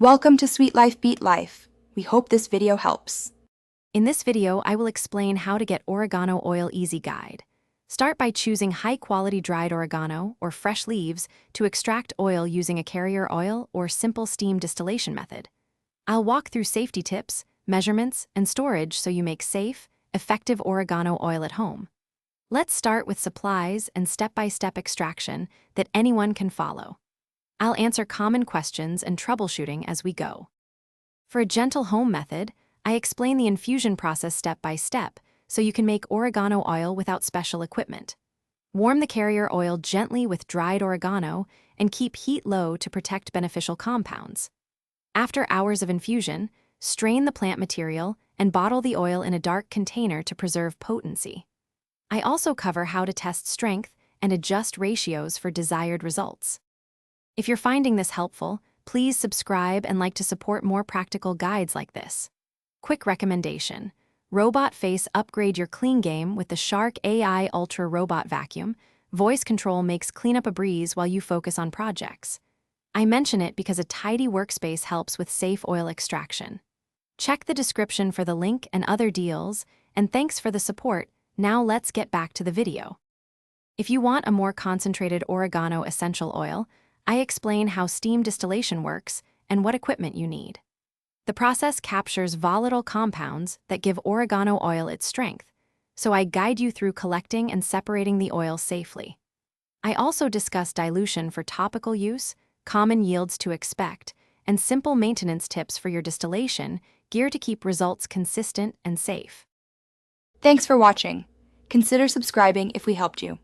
Welcome to Sweet Life Beat Life. We hope this video helps. In this video, I will explain how to get oregano oil easy guide. Start by choosing high-quality dried oregano or fresh leaves to extract oil using a carrier oil or simple steam distillation method. I'll walk through safety tips, measurements, and storage so you make safe, effective oregano oil at home. Let's start with supplies and step-by-step extraction that anyone can follow. I'll answer common questions and troubleshooting as we go. For a gentle home method, I explain the infusion process step by step so you can make oregano oil without special equipment. Warm the carrier oil gently with dried oregano and keep heat low to protect beneficial compounds. After hours of infusion, strain the plant material and bottle the oil in a dark container to preserve potency. I also cover how to test strength and adjust ratios for desired results. If you're finding this helpful, please subscribe and like to support more practical guides like this. Quick recommendation: Robot Face upgrade your clean game with the Shark AI Ultra Robot Vacuum. Voice control makes cleanup a breeze while you focus on projects. I mention it because a tidy workspace helps with safe oil extraction. Check the description for the link and other deals, and thanks for the support. Now let's get back to the video. If you want a more concentrated oregano essential oil, I explain how steam distillation works and what equipment you need. The process captures volatile compounds that give oregano oil its strength, so I guide you through collecting and separating the oil safely. I also discuss dilution for topical use, common yields to expect, and simple maintenance tips for your distillation gear to keep results consistent and safe. Thanks for watching. Consider subscribing if we helped you.